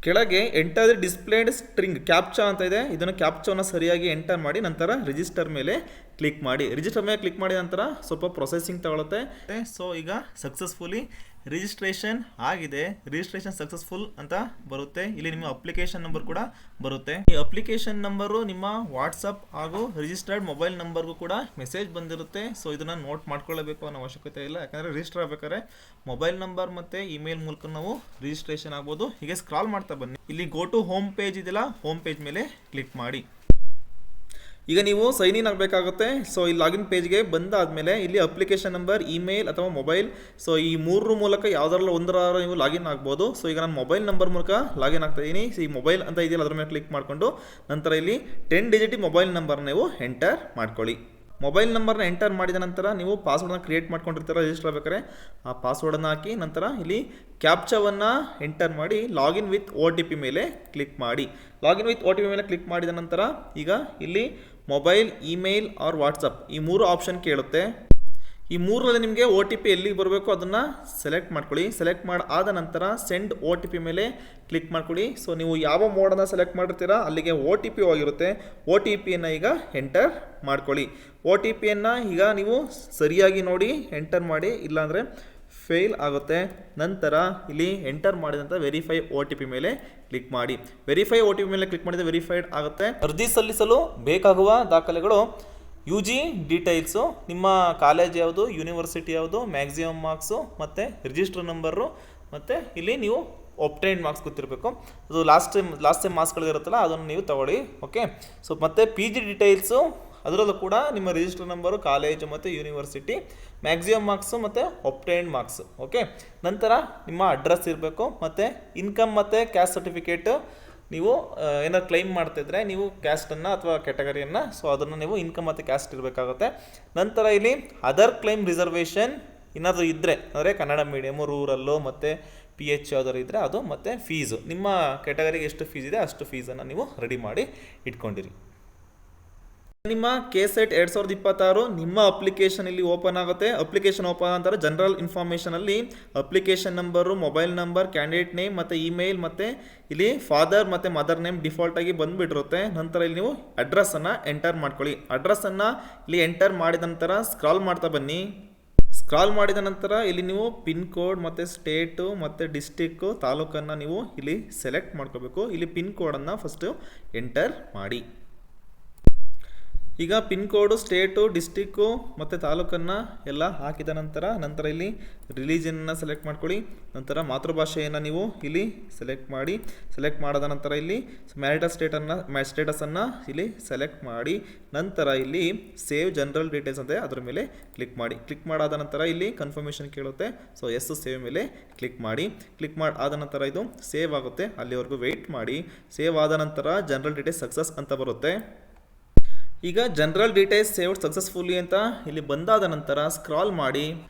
ಕೆಳಗೆ ಎಂಟರ್ ಡಿಸ್ಪ್ಲೇಡ್ ಸ್ಟ್ರಿಂಗ್ ಕ್ಯಾಪ್ಚಾ ಅಂತ ಇದೆ. ಇದನ್ನು ಕ್ಯಾಪ್ಚಾವನ್ನು ಸರಿಯಾಗಿ ಎಂಟರ್ ಮಾಡಿ ನಂತರ ರಿಜಿಸ್ಟರ್ ಮೇಲೆ ಕ್ಲಿಕ್ ಮಾಡಿ. ರಿಜಿಸ್ಟರ್ ಮೇಲೆ ಕ್ಲಿಕ್ ಮಾಡಿದ ನಂತರ ಸ್ವಲ್ಪ ಪ್ರೊಸೆಸಿಂಗ್ ತಗೊಳುತ್ತೆ. ಈಗ ಸಕ್ಸಸ್ಫುಲಿ ರಿಜಿಸ್ಟ್ರೇಷನ್ ಆಗಿದೆ. ರಿಜಿಸ್ಟ್ರೇಷನ್ ಸಕ್ಸಸ್ಫುಲ್ ಅಂತ ಬರುತ್ತೆ. ಇಲ್ಲಿ ನಿಮ್ಮ ಅಪ್ಲಿಕೇಶನ್ ನಂಬರ್ ಕೂಡ ಬರುತ್ತೆ. ಈ ಅಪ್ಲಿಕೇಶನ್ ನಂಬರು ನಿಮ್ಮ ವಾಟ್ಸಪ್ ಹಾಗೂ ರಿಜಿಸ್ಟರ್ಡ್ ಮೊಬೈಲ್ ನಂಬರ್ಗೂ ಕೂಡ ಮೆಸೇಜ್ ಬಂದಿರುತ್ತೆ. ಇದನ್ನು ನೋಟ್ ಮಾಡ್ಕೊಳ್ಳಬೇಕು ಅನ್ನೋ ಅವಶ್ಯಕತೆ ಇಲ್ಲ, ಯಾಕಂದರೆ ರಿಜಿಸ್ಟರ್ ಆಗಬೇಕಾದ್ರೆ ಮೊಬೈಲ್ ನಂಬರ್ ಮತ್ತು ಇಮೇಲ್ ಮೂಲಕ ನಾವು ರಿಜಿಸ್ಟ್ರೇಷನ್ ಆಗ್ಬೋದು. ಹೀಗೆ ಸ್ಕ್ರಾಲ್ ಮಾಡ್ತಾ ಬನ್ನಿ. ಇಲ್ಲಿ ಗೋ ಟು ಹೋಮ್ ಪೇಜ್ ಇದೆಯಲ್ಲ, ಹೋಮ್ ಪೇಜ್ ಮೇಲೆ ಕ್ಲಿಕ್ ಮಾಡಿ. ಈಗ ನೀವು ಸೈನ್ ಇನ್ ಆಗಬೇಕಾಗುತ್ತೆ. ಈ ಲಾಗಿನ್ ಪೇಜ್ಗೆ ಬಂದಾದಮೇಲೆ ಇಲ್ಲಿ ಅಪ್ಲಿಕೇಶನ್ ನಂಬರ್, ಇಮೇಲ್ ಅಥವಾ ಮೊಬೈಲ್ ಈ ಮೂರರ ಮೂಲಕ ಯಾವುದರಲ್ಲ ಒಂದರ ನೀವು ಲಾಗಿನ್ ಆಗ್ಬೋದು. ಈಗ ನಾನು ಮೊಬೈಲ್ ನಂಬರ್ ಮೂಲಕ ಲಾಗಿನ್ ಆಗ್ತಾ ಇದ್ದೀನಿ. ಈ ಮೊಬೈಲ್ ಅಂತ ಇದೆಯಲ್ಲ ಅದ್ರ ಮೇಲೆ ಕ್ಲಿಕ್ ಮಾಡಿಕೊಂಡು ನಂತರ ಇಲ್ಲಿ 10 ಡಿಜಿಟ್ ಮೊಬೈಲ್ ನಂಬರ್ ನೀವು ಎಂಟರ್ ಮಾಡ್ಕೊಳ್ಳಿ. ಮೊಬೈಲ್ ನಂಬರ್ನ ಎಂಟರ್ ಮಾಡಿದ ನಂತರ ನೀವು ಪಾಸ್ವರ್ಡನ್ನ ಕ್ರಿಯೇಟ್ ಮಾಡ್ಕೊಂಡಿರ್ತೀರ ರಿಜಿಸ್ಟರ್ ಆಗಬೇಕಾದ್ರೆ ಆ ಪಾಸ್ವರ್ಡನ್ನು ಹಾಕಿ ನಂತರ ಇಲ್ಲಿ ಕ್ಯಾಪ್ಚಾವನ್ನು ಎಂಟರ್ ಮಾಡಿ ಲಾಗಿನ್ ವಿತ್ OTP ಮೇಲೆ ಕ್ಲಿಕ್ ಮಾಡಿ. ಲಾಗಿನ್ ವಿತ್ OTP ಮೇಲೆ ಕ್ಲಿಕ್ ಮಾಡಿದ ನಂತರ ಈಗ ಇಲ್ಲಿ ಮೊಬೈಲ್, ಇಮೇಲ್ ಆರ್ ವಾಟ್ಸಪ್ ಈ ಮೂರು ಆಪ್ಷನ್ ಕೇಳುತ್ತೆ. ಈ ಮೂರರಲ್ಲಿ ನಿಮಗೆ OTP ಎಲ್ಲಿಗೆ ಬರಬೇಕು ಅದನ್ನು ಸೆಲೆಕ್ಟ್ ಮಾಡ್ಕೊಳ್ಳಿ. ಸೆಲೆಕ್ಟ್ ಆದ ನಂತರ ಸೆಂಡ್ OTP ಮೇಲೆ ಕ್ಲಿಕ್ ಮಾಡ್ಕೊಳ್ಳಿ. ನೀವು ಯಾವ ಮೋಡನ್ನು ಸೆಲೆಕ್ಟ್ ಮಾಡಿರ್ತೀರಾ ಅಲ್ಲಿಗೆ OTP ಹೋಗಿರುತ್ತೆ. OTPಯನ್ನು ಈಗ ಎಂಟರ್ ಮಾಡ್ಕೊಳ್ಳಿ. OTPಯನ್ನು ಈಗ ನೀವು ಸರಿಯಾಗಿ ನೋಡಿ ಎಂಟರ್ ಮಾಡಿ, ಇಲ್ಲಾಂದರೆ ಫೇಲ್ ಆಗುತ್ತೆ. ನಂತರ ಇಲ್ಲಿ ಎಂಟರ್ ಮಾಡಿದಂಥ ವೆರಿಫೈ OTP ಮೇಲೆ ಕ್ಲಿಕ್ ಮಾಡಿ. ವೆರಿಫೈ OTP ಮೇಲೆ ಕ್ಲಿಕ್ ಮಾಡಿದರೆ ವೆರಿಫೈಡ್ ಆಗುತ್ತೆ. ಅರ್ಜಿ ಸಲ್ಲಿಸಲು ಬೇಕಾಗುವ ದಾಖಲೆಗಳು UG ಡೀಟೇಲ್ಸು, ನಿಮ್ಮ ಕಾಲೇಜ್ ಯಾವುದು, ಯೂನಿವರ್ಸಿಟಿ ಯಾವುದು, ಮ್ಯಾಕ್ಸಿಮಮ್ ಮಾರ್ಕ್ಸು ಮತ್ತು ರಿಜಿಸ್ಟರ್ ನಂಬರು ಮತ್ತು ಇಲ್ಲಿ ನೀವು ಒಬ್ಟೈನ್ಡ್ ಮಾರ್ಕ್ಸ್ ಗೊತ್ತಿರಬೇಕು. ಅದು ಲಾಸ್ಟ್ ಟೈಮ್ ಮಾರ್ಕ್ಸ್ಗಳಿರುತ್ತಲ್ಲ ಅದನ್ನು ನೀವು ತಗೊಳ್ಳಿ. ಓಕೆ. ಮತ್ತು PG ಡೀಟೇಲ್ಸು ಅದರಲ್ಲೂ ಕೂಡ ನಿಮ್ಮ ರಿಜಿಸ್ಟರ್ ನಂಬರು, ಕಾಲೇಜು ಮತ್ತು ಯೂನಿವರ್ಸಿಟಿ, ಮ್ಯಾಕ್ಸಿಮಮ್ ಮಾರ್ಕ್ಸು ಮತ್ತು ಒಬ್ಟೈನ್ಡ್ ಮಾರ್ಕ್ಸು. ಓಕೆ. ನಂತರ ನಿಮ್ಮ ಅಡ್ರೆಸ್ ಇರಬೇಕು ಮತ್ತು ಇನ್ಕಮ್ ಮತ್ತು ಕ್ಯಾಸ್ಟ್ ಸರ್ಟಿಫಿಕೇಟು. ನೀವು ಏನಾದ್ರು ಕ್ಲೈಮ್ ಮಾಡ್ತಿದ್ರೆ ನೀವು ಕ್ಯಾಸ್ಟನ್ನು ಅಥವಾ ಕ್ಯಾಟಗರಿಯನ್ನು ಅದನ್ನು ನೀವು ಇನ್ಕಮ್ ಮತ್ತು ಕ್ಯಾಸ್ಟ್ ಇರಬೇಕಾಗುತ್ತೆ. ನಂತರ ಇಲ್ಲಿ ಅದರ್ ಕ್ಲೈಮ್ ರಿಸರ್ವೇಷನ್ ಏನಾದರೂ ಇದ್ದರೆ ಅಂದರೆ ಕನ್ನಡ ಮೀಡಿಯಮು, ರೂರಲ್ಲು ಮತ್ತು PH ಯಾವ್ದಾದ್ರು ಇದ್ದರೆ ಅದು, ಮತ್ತು ಫೀಸು ನಿಮ್ಮ ಕ್ಯಾಟಗರಿಗೆ ಎಷ್ಟು ಫೀಸ್ ಇದೆ ಅಷ್ಟು ಫೀಸನ್ನು ನೀವು ರೆಡಿ ಮಾಡಿ ಇಟ್ಕೊಂಡಿರಿ. ನಿಮ್ಮ KSET 2026 ನಿಮ್ಮ ಅಪ್ಲಿಕೇಶನ್ ಇಲ್ಲಿ ಓಪನ್ ಆಗುತ್ತೆ. ಅಪ್ಲಿಕೇಶನ್ ಓಪನ್ ಅಂತಾರೆ ಜನರಲ್ ಇನ್ಫಾರ್ಮೇಷನಲ್ಲಿ application number, mobile number, candidate name ಮತ್ತು ಇಮೇಲ್ ಮತ್ತು ಇಲ್ಲಿ ಫಾದರ್ ಮತ್ತು ಮದರ್ ನೇಮ್ ಡಿಫಾಲ್ಟಾಗಿ ಬಂದುಬಿಟ್ಟಿರುತ್ತೆ. ನಂತರ ಇಲ್ಲಿ ನೀವು ಅಡ್ರೆಸ್ಸನ್ನು ಎಂಟರ್ ಮಾಡ್ಕೊಳ್ಳಿ. ಅಡ್ರೆಸ್ಸನ್ನು ಇಲ್ಲಿ ಎಂಟರ್ ಮಾಡಿದ ನಂತರ ಸ್ಕ್ರಾಲ್ ಮಾಡ್ತಾ ಬನ್ನಿ. ಸ್ಕ್ರಾಲ್ ಮಾಡಿದ ನಂತರ ಇಲ್ಲಿ ನೀವು ಪಿನ್ ಕೋಡ್ ಮತ್ತು ಸ್ಟೇಟು ಮತ್ತು ಡಿಸ್ಟಿಕ್ಕು, ತಾಲೂಕನ್ನು ನೀವು ಇಲ್ಲಿ ಸೆಲೆಕ್ಟ್ ಮಾಡ್ಕೋಬೇಕು. ಇಲ್ಲಿ ಪಿನ್ ಕೋಡನ್ನು ಫಸ್ಟು ಎಂಟರ್ ಮಾಡಿ. ಈಗ ಪಿನ್ ಕೋಡು, ಸ್ಟೇಟು, ಡಿಸ್ಟಿಕ್ಕು ಮತ್ತು ತಾಲೂಕನ್ನು ಎಲ್ಲ ಹಾಕಿದ ನಂತರ ಇಲ್ಲಿ ರಿಲಿಜನನ್ನು ಸೆಲೆಕ್ಟ್ ಮಾಡ್ಕೊಳ್ಳಿ. ನಂತರ ಮಾತೃಭಾಷೆಯನ್ನು ನೀವು ಇಲ್ಲಿ ಸೆಲೆಕ್ಟ್ ಮಾಡಿದ ನಂತರ ಇಲ್ಲಿ ಮ್ಯಾರಿಟಲ್ ಸ್ಟೇಟಸನ್ನು ಇಲ್ಲಿ ಸೆಲೆಕ್ಟ್ ಮಾಡಿ ನಂತರ ಇಲ್ಲಿ ಸೇವ್ ಜನರಲ್ ಡೀಟೇಲ್ಸ್ ಅಂತ ಅದರ ಮೇಲೆ ಕ್ಲಿಕ್ ಮಾಡಾದ ನಂತರ ಇಲ್ಲಿ ಕನ್ಫರ್ಮೇಷನ್ ಕೇಳುತ್ತೆ. ಸೊ ಎಸ್ ಸೇವ್ ಮೇಲೆ ಕ್ಲಿಕ್ ಮಾಡಿ ಆದ ನಂತರ ಇದು ಸೇವ್ ಆಗುತ್ತೆ. ಅಲ್ಲಿವರೆಗೂ ವೆಯ್ಟ್ ಮಾಡಿ. ಸೇವ್ ಆದ ನಂತರ ಜನರಲ್ ಡೀಟೇಲ್ಸ್ ಸಕ್ಸಸ್ ಅಂತ ಬರುತ್ತೆ. ಈಗ ಜನರಲ್ ಡೀಟೇಲ್ಸ್ ಸೇವ್ಡ್ ಸಕ್ಸಸ್ಫುಲಿ ಅಂತ ಇಲ್ಲಿ ಬಂದಾದ ನಂತರ ಸ್ಕ್ರಾಲ್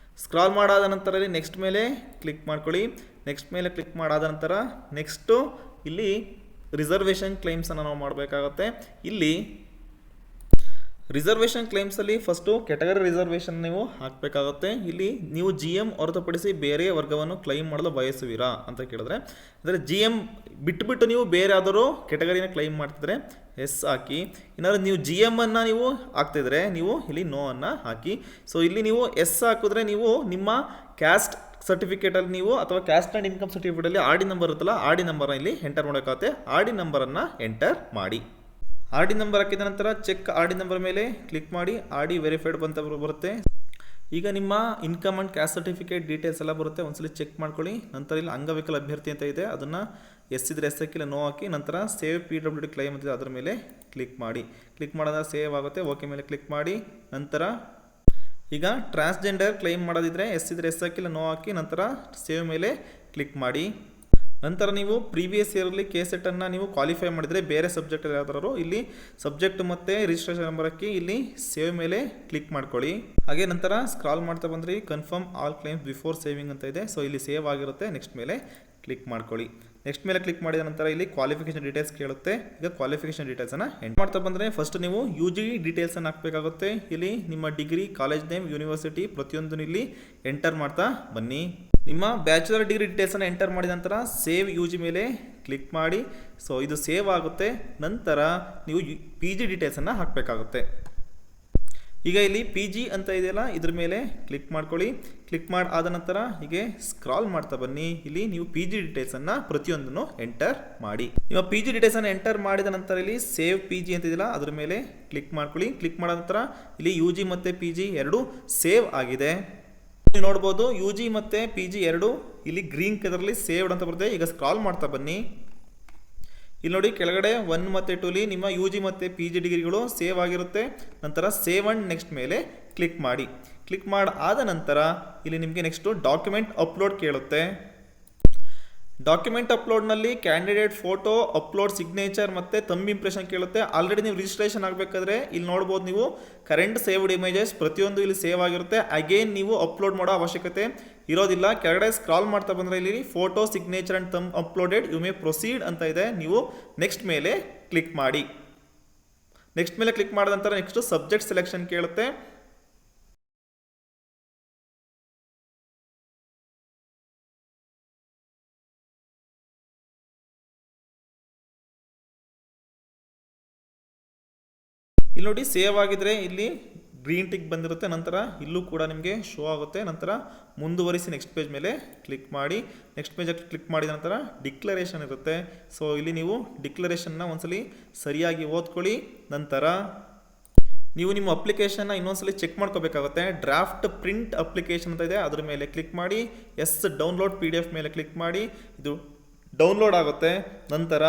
ಮಾಡಾದ ನಂತರ ಇಲ್ಲಿ ನೆಕ್ಸ್ಟ್ ಮೇಲೆ ಕ್ಲಿಕ್ ಮಾಡ್ಕೊಳ್ಳಿ. ನೆಕ್ಸ್ಟ್ ಮೇಲೆ ಕ್ಲಿಕ್ ಮಾಡಾದ ನಂತರ ನೆಕ್ಸ್ಟು ಇಲ್ಲಿ ರಿಸರ್ವೇಷನ್ ಕ್ಲೈಮ್ಸನ್ನು ನಾವು ಮಾಡಬೇಕಾಗತ್ತೆ. ಇಲ್ಲಿ ರಿಸರ್ವೇಷನ್ ಕ್ಲೈಮ್ಸಲ್ಲಿ ಫಸ್ಟು ಕೆಟಗರಿ ರಿಸರ್ವೇಷನ್ ನೀವು ಹಾಕಬೇಕಾಗುತ್ತೆ. ಇಲ್ಲಿ ನೀವು GM ಹೊರತುಪಡಿಸಿ ಬೇರೆ ವರ್ಗವನ್ನು ಕ್ಲೈಮ್ ಮಾಡಲು ಬಯಸುವಿರಾ ಅಂತ ಕೇಳಿದ್ರೆ, ಅಂದರೆ GM ಬಿಟ್ಬಿಟ್ಟು ನೀವು ಬೇರೆ ಯಾವ್ದಾದ್ರು ಕೆಟಗರಿನ ಕ್ಲೈಮ್ ಮಾಡ್ತಿದ್ರೆ ಎಸ್ ಹಾಕಿ. ಏನಾದ್ರು ನೀವು GM ಅನ್ನು ನೀವು ಹಾಕ್ತಿದ್ರೆ ನೀವು ಇಲ್ಲಿ ನೋ ಅನ್ನು ಹಾಕಿ. ಸೊ ಇಲ್ಲಿ ನೀವು ಎಸ್ ಹಾಕಿದ್ರೆ ನೀವು ನಿಮ್ಮ ಕ್ಯಾಸ್ಟ್ ಸರ್ಟಿಫಿಕೇಟಲ್ಲಿ ನೀವು ಅಥವಾ ಕ್ಯಾಸ್ಟ್ ಆ್ಯಂಡ್ ಇನ್ಕಮ್ ಸರ್ಟಿಫಿಕೇಟಲ್ಲಿ RD ನಂಬರ್ ಇರುತ್ತಲ್ಲ, RD ನಂಬರ್ನ ಇಲ್ಲಿ ಎಂಟರ್ ಮಾಡೋಕ್ಕಾಗುತ್ತೆ. RD ನಂಬರನ್ನು ಎಂಟರ್ ಮಾಡಿ. RD ನಂಬರ್ ಹಾಕಿದ ನಂತರ ಚೆಕ್ RD ನಂಬರ್ ಮೇಲೆ ಕ್ಲಿಕ್ ಮಾಡಿ. RD ವೆರಿಫೈಡ್ ಅಂತ ಬರುತ್ತೆ. ಈಗ ನಿಮ್ಮ income and caste certificate details ಎಲ್ಲ ಬರುತ್ತೆ. ಒಂದ್ಸಲಿ ಚೆಕ್ ಮಾಡ್ಕೊಳ್ಳಿ. ನಂತರ ಇಲ್ಲಿ ಅಂಗವಿಕಲ ಅಭ್ಯರ್ಥಿ ಅಂತ ಇದೆ, ಅದನ್ನು ಎಸ್ ಇದ್ರೆ ಎಸ್ ಹಾಕಿಲ್ಲ ನೋ ಹಾಕಿ. ನಂತರ ಸೇವ್ PWD ಕ್ಲೈಮ್ ಅಂತಿದೆ, ಅದರ ಮೇಲೆ ಕ್ಲಿಕ್ ಮಾಡಿದ್ರೆ ಸೇವ್ ಆಗುತ್ತೆ. ಓಕೆ ಮೇಲೆ ಕ್ಲಿಕ್ ಮಾಡಿ. ನಂತರ ಈಗ ಟ್ರಾನ್ಸ್ಜೆಂಡರ್ ಕ್ಲೈಮ್ ಮಾಡೋದಿದ್ರೆ ಎಸ್ ಇದ್ರೆ ಎಸ್ ಹಾಕಿಲ್ಲ ನೋ ಹಾಕಿ. ನಂತರ ಸೇವ್ ಮೇಲೆ ಕ್ಲಿಕ್ ಮಾಡಿ. ನಂತರ ನೀವು ಪ್ರೀವಿಯಸ್ ಇಯರ್ಲಿ KSET-ಅನ್ನು ನೀವು ಕ್ವಾಲಿಫೈ ಮಾಡಿದರೆ ಬೇರೆ ಸಬ್ಜೆಕ್ಟ್ ಯಾವ್ದಾದ್ರು ಇಲ್ಲಿ ಸಬ್ಜೆಕ್ಟ್ ಮತ್ತು ರಿಜಿಸ್ಟ್ರೇಷನ್ ನಂಬರ್ ಹಾಕಿ ಇಲ್ಲಿ ಸೇವ್ ಮೇಲೆ ಕ್ಲಿಕ್ ಮಾಡ್ಕೊಳ್ಳಿ. ಹಾಗೆ ನಂತರ ಸ್ಕ್ರಾಲ್ ಮಾಡ್ತಾ ಬಂದರೆ confirm all claims before saving ಅಂತ ಇದೆ. ಸೊ ಇಲ್ಲಿ ಸೇವ್ ಆಗಿರುತ್ತೆ. ನೆಕ್ಸ್ಟ್ ಮೇಲೆ ಕ್ಲಿಕ್ ಮಾಡ್ಕೊಳ್ಳಿ. ನೆಕ್ಸ್ಟ್ ಮೇಲೆ ಕ್ಲಿಕ್ ಮಾಡಿದ ನಂತರ ಇಲ್ಲಿ ಕ್ವಾಲಿಫಿಕೇಷನ್ ಡೀಟೇಲ್ಸ್ ಕೇಳುತ್ತೆ. ಈಗ ಕ್ವಾಲಿಫಿಕೇಷನ್ ಡೀಟೇಲ್ಸನ್ನು ಎಂಟರ್ ಮಾಡ್ತಾ ಬಂದರೆ ಫಸ್ಟ್ ನೀವು UG ಡೀಟೇಲ್ಸನ್ನು ಹಾಕಬೇಕಾಗುತ್ತೆ. ಇಲ್ಲಿ ನಿಮ್ಮ ಡಿಗ್ರಿ, ಕಾಲೇಜ್ ನೇಮ್, ಯೂನಿವರ್ಸಿಟಿ ಪ್ರತಿಯೊಂದನ್ನು ಇಲ್ಲಿ ಎಂಟರ್ ಮಾಡ್ತಾ ಬನ್ನಿ. ನಿಮ್ಮ ಬ್ಯಾಚುಲರ್ ಡಿಗ್ರಿ ಡೀಟೇಲ್ಸನ್ನು ಎಂಟರ್ ಮಾಡಿದ ನಂತರ ಸೇವ್ UG ಮೇಲೆ ಕ್ಲಿಕ್ ಮಾಡಿ. ಸೊ ಇದು ಸೇವ್ ಆಗುತ್ತೆ. ನಂತರ ನೀವು PG ಡೀಟೇಲ್ಸನ್ನು ಹಾಕಬೇಕಾಗುತ್ತೆ. ಈಗ ಇಲ್ಲಿ PG ಅಂತ ಇದೆಯಲ್ಲ, ಇದ್ರ ಮೇಲೆ ಕ್ಲಿಕ್ ಮಾಡ್ಕೊಳ್ಳಿ. ಕ್ಲಿಕ್ ಆದ ನಂತರ ಹೀಗೆ ಸ್ಕ್ರಾಲ್ ಮಾಡ್ತಾ ಬನ್ನಿ. ಇಲ್ಲಿ ನೀವು PG ಡೀಟೇಲ್ಸನ್ನು ಪ್ರತಿಯೊಂದನ್ನು ಎಂಟರ್ ಮಾಡಿ. ನಿಮ್ಮ PG ಡೀಟೇಲ್ಸನ್ನು ಎಂಟರ್ ಮಾಡಿದ ನಂತರ ಇಲ್ಲಿ ಸೇವ್ PG ಅಂತ ಇದೆಯಲ್ಲ, ಅದ್ರ ಮೇಲೆ ಕ್ಲಿಕ್ ಮಾಡ್ಕೊಳ್ಳಿ. ಕ್ಲಿಕ್ ಮಾಡಿದ ನಂತರ ಇಲ್ಲಿ UG ಮತ್ತು PG ಎರಡು ಸೇವ್ ಆಗಿದೆ. ನೀವು ನೋಡ್ಬೋದು UG ಮತ್ತು PG ಎರಡು ಇಲ್ಲಿ ಗ್ರೀನ್ ಕಲರಲ್ಲಿ ಸೇವ್ಡ್ ಅಂತ ಬರುತ್ತೆ. ಈಗ ಸ್ಕ್ರಾಲ್ ಮಾಡ್ತಾ ಬನ್ನಿ. ಇಲ್ಲಿ ನೋಡಿ ಕೆಳಗಡೆ 1 ಮತ್ತು 2 ನಿಮ್ಮ UG ಮತ್ತು PG ಡಿಗ್ರಿಗಳು ಸೇವ್ ಆಗಿರುತ್ತೆ. ನಂತರ ಸೇವ್ ಅಂಡ್ ನೆಕ್ಸ್ಟ್ ಮೇಲೆ ಕ್ಲಿಕ್ ಮಾಡಿ. ಆದ ನಂತರ ಇಲ್ಲಿ ನಿಮಗೆ ನೆಕ್ಸ್ಟು ಡಾಕ್ಯುಮೆಂಟ್ ಅಪ್ಲೋಡ್ ಕೇಳುತ್ತೆ. ಡಾಕ್ಯುಮೆಂಟ್ ಅಪ್ಲೋಡ್ನಲ್ಲಿ ಕ್ಯಾಂಡಿಡೇಟ್ ಫೋಟೋ ಅಪ್ಲೋಡ್, ಸಿಗ್ನೇಚರ್ ಮತ್ತು ಥಂಬ್ ಇಂಪ್ರೆಷನ್ ಕೇಳುತ್ತೆ. ಆಲ್ರೆಡಿ ನೀವು ರಿಜಿಸ್ಟ್ರೇಷನ್ ಆಗಬೇಕಾದ್ರೆ ಇಲ್ಲಿ ನೋಡ್ಬೋದು ನೀವು ಕರೆಂಟ್ ಸೇವ್ಡ್ ಇಮೇಜಸ್ ಪ್ರತಿಯೊಂದು ಇಲ್ಲಿ ಸೇವ್ ಆಗಿರುತ್ತೆ. ಅಗೇನ್ ನೀವು ಅಪ್ಲೋಡ್ ಮಾಡೋ ಅವಶ್ಯಕತೆ ಇರೋದಿಲ್ಲ. ಕೆಳಗಡೆ ಸ್ಕ್ರಾಲ್ ಮಾಡ್ತಾ ಬಂದರೆ ಇಲ್ಲಿ photo, signature and thumb uploaded, you may proceed ಅಂತ ಇದೆ. ನೀವು ನೆಕ್ಸ್ಟ್ ಮೇಲೆ ಕ್ಲಿಕ್ ಮಾಡಿ. ನೆಕ್ಸ್ಟ್ ಮೇಲೆ ಕ್ಲಿಕ್ ಮಾಡಿದ ನಂತರ ನೆಕ್ಸ್ಟ್ ಸಬ್ಜೆಕ್ಟ್ ಸೆಲೆಕ್ಷನ್ ಕೇಳುತ್ತೆ. ಇಲ್ಲಿ ನೋಡಿ ಸೇವ್ ಆಗಿದ್ರೆ ಇಲ್ಲಿ ಗ್ರೀನ್ ಟಿಕ್ ಬಂದಿರುತ್ತೆ. ನಂತರ ಇಲ್ಲೂ ಕೂಡ ನಿಮಗೆ ಶೋ ಆಗುತ್ತೆ. ನಂತರ ಮುಂದುವರಿಸಿ ನೆಕ್ಸ್ಟ್ ಪೇಜ್ ಮೇಲೆ ಕ್ಲಿಕ್ ಮಾಡಿ. ನೆಕ್ಸ್ಟ್ ಪೇಜಲ್ಲಿ ಕ್ಲಿಕ್ ಮಾಡಿದ ನಂತರ ಡಿಕ್ಲರೇಷನ್ ಇರುತ್ತೆ. ಸೊ ಇಲ್ಲಿ ನೀವು ಡಿಕ್ಲರೇಷನ್ನ ಒಂದ್ಸಲಿ ಸರಿಯಾಗಿ ಓದ್ಕೊಳ್ಳಿ. ನಂತರ ನೀವು ನಿಮ್ಮ ಅಪ್ಲಿಕೇಶನ್ನ ಇನ್ನೊಂದ್ಸಲಿ ಚೆಕ್ ಮಾಡ್ಕೋಬೇಕಾಗುತ್ತೆ. ಡ್ರಾಫ್ಟ್ ಪ್ರಿಂಟ್ ಅಪ್ಲಿಕೇಶನ್ ಅಂತ ಇದೆ, ಅದ್ರ ಮೇಲೆ ಕ್ಲಿಕ್ ಮಾಡಿ. ಎಸ್ ಡೌನ್ಲೋಡ್ PDF ಮೇಲೆ ಕ್ಲಿಕ್ ಮಾಡಿ. ಇದು ಡೌನ್ಲೋಡ್ ಆಗುತ್ತೆ. ನಂತರ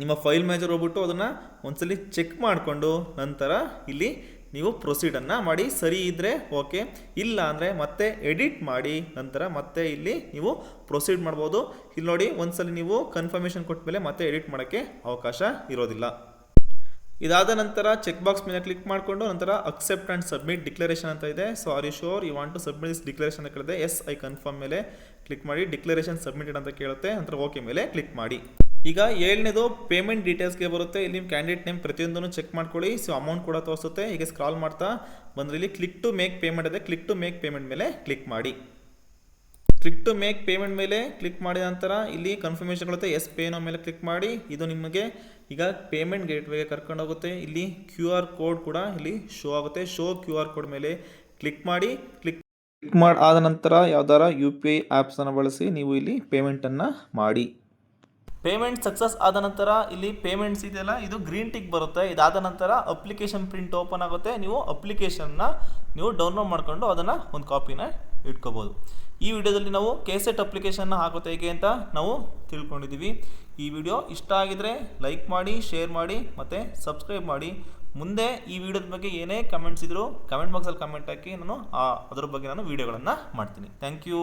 ನಿಮ್ಮ ಫೈಲ್ ಮ್ಯಾನೇಜರ್ ಹೋಗ್ಬಿಟ್ಟು ಅದನ್ನು ಒಂದ್ಸಲಿ ಚೆಕ್ ಮಾಡಿಕೊಂಡು ನಂತರ ಇಲ್ಲಿ ನೀವು ಪ್ರೊಸೀಡನ್ನು ಮಾಡಿ. ಸರಿ ಇದ್ದರೆ ಓಕೆ, ಇಲ್ಲ ಅಂದರೆ ಮತ್ತೆ ಎಡಿಟ್ ಮಾಡಿ ನಂತರ ಮತ್ತೆ ಇಲ್ಲಿ ನೀವು ಪ್ರೊಸೀಡ್ ಮಾಡ್ಬೋದು. ಇಲ್ಲಿ ನೋಡಿ ಒಂದ್ಸಲಿ ನೀವು ಕನ್ಫರ್ಮೇಷನ್ ಕೊಟ್ಟ ಮೇಲೆ ಮತ್ತೆ ಎಡಿಟ್ ಮಾಡೋಕ್ಕೆ ಅವಕಾಶ ಇರೋದಿಲ್ಲ. ಇದಾದ ನಂತರ ಚೆಕ್ ಬಾಕ್ಸ್ ಮೇಲೆ ಕ್ಲಿಕ್ ಮಾಡಿಕೊಂಡು ನಂತರ ಅಕ್ಸೆಪ್ಟ್ ಆ್ಯಂಡ್ ಸಬ್ಮಿಟ್ ಡಿಕ್ಲರೇಷನ್ ಅಂತ ಇದೆ. So are you sure you want to submit this declaration ಅಂತ ಕೇಳಿದೆ. ಎಸ್ ಐ ಕನ್ಫರ್ಮ್ ಮೇಲೆ ಕ್ಲಿಕ್ ಮಾಡಿ. ಡಿಕ್ಲರೇಷನ್ ಸಬ್ಮಿಟೆಡ್ ಅಂತ ಕೇಳುತ್ತೆ. ನಂತರ ಓಕೆ ಮೇಲೆ ಕ್ಲಿಕ್ ಮಾಡಿ. ಈಗ 7ನೇದು ಪೇಮೆಂಟ್ ಡೀಟೇಲ್ಸ್ಗೆ ಬರುತ್ತೆ. ಇಲ್ಲಿ ನಿಮ್ಮ ಕ್ಯಾಂಡಿಡೇಟ್ ನೇಮ್ ಪ್ರತಿಯೊಂದನ್ನು ಚೆಕ್ ಮಾಡ್ಕೊಳ್ಳಿ. ಸೊ ಅಮೌಂಟ್ ಕೂಡ ತೋರಿಸುತ್ತೆ. ಈಗ ಸ್ಕ್ರಾಲ್ ಮಾಡ್ತಾ ಬಂದರೆ ಇಲ್ಲಿ ಕ್ಲಿಕ್ ಟು ಮೇಕ್ ಪೇಮೆಂಟ್ ಇದೆ. ಕ್ಲಿಕ್ ಟು ಮೇಕ್ ಪೇಮೆಂಟ್ ಮೇಲೆ ಕ್ಲಿಕ್ ಮಾಡಿ. ಕ್ಲಿಕ್ ಟು ಮೇಕ್ ಪೇಮೆಂಟ್ ಮೇಲೆ ಕ್ಲಿಕ್ ಮಾಡಿದ ನಂತರ ಇಲ್ಲಿ ಕನ್ಫರ್ಮೇಷನ್ ಕೊಡುತ್ತೆ. ಎಸ್ ಪೇನೋ ಮೇಲೆ ಕ್ಲಿಕ್ ಮಾಡಿ. ಇದು ನಿಮಗೆ ಈಗ ಪೇಮೆಂಟ್ ಗೇಟ್ವೇಗೆ ಕರ್ಕೊಂಡು ಹೋಗುತ್ತೆ. ಇಲ್ಲಿ QR ಕೋಡ್ ಕೂಡ ಇಲ್ಲಿ ಶೋ ಆಗುತ್ತೆ. ಶೋ QR ಕೋಡ್ ಮೇಲೆ ಕ್ಲಿಕ್ ಮಾಡಿ. ಕ್ಲಿಕ್ ಆದ ನಂತರ ಯಾವ್ದಾರ UPI ಆ್ಯಪ್ಸನ್ನು ಬಳಸಿ ನೀವು ಇಲ್ಲಿ ಪೇಮೆಂಟನ್ನು ಮಾಡಿ. ಪೇಮೆಂಟ್ ಸಕ್ಸಸ್ ಆದ ನಂತರ ಇಲ್ಲಿ ಪೇಮೆಂಟ್ಸ್ ಇದೆಯಲ್ಲ ಇದು ಗ್ರೀನ್ ಟಿಕ್ ಬರುತ್ತೆ. ಇದಾದ ನಂತರ ಅಪ್ಲಿಕೇಶನ್ ಪ್ರಿಂಟ್ ಓಪನ್ ಆಗುತ್ತೆ. ನೀವು ಅಪ್ಲಿಕೇಶನ್ನ ನೀವು ಡೌನ್ಲೋಡ್ ಮಾಡ್ಕೊಂಡು ಅದನ್ನು ಒಂದು ಕಾಪಿನ ಇಟ್ಕೋಬೋದು. ಈ ವಿಡಿಯೋದಲ್ಲಿ ನಾವು KSET ಅಪ್ಲಿಕೇಶನ್ನ ಹಾಕೋದು ಹೇಗೆ ಅಂತ ನಾವು ತಿಳ್ಕೊಂಡಿದ್ದೀವಿ. ಈ ವಿಡಿಯೋ ಇಷ್ಟ ಆಗಿದ್ರೆ ಲೈಕ್ ಮಾಡಿ, ಶೇರ್ ಮಾಡಿ ಮತ್ತು ಸಬ್ಸ್ಕ್ರೈಬ್ ಮಾಡಿ. ಮುಂದೆ ಈ ವಿಡಿಯೋದ ಬಗ್ಗೆ ಏನೇ ಕಮೆಂಟ್ಸ್ ಇದ್ದರೂ ಕಮೆಂಟ್ ಬಾಕ್ಸಲ್ಲಿ ಕಮೆಂಟ್ ಹಾಕಿ, ನಾನು ಅದ್ರ ಬಗ್ಗೆ ನಾನು ವಿಡಿಯೋಗಳನ್ನು ಮಾಡ್ತೀನಿ. Thank you.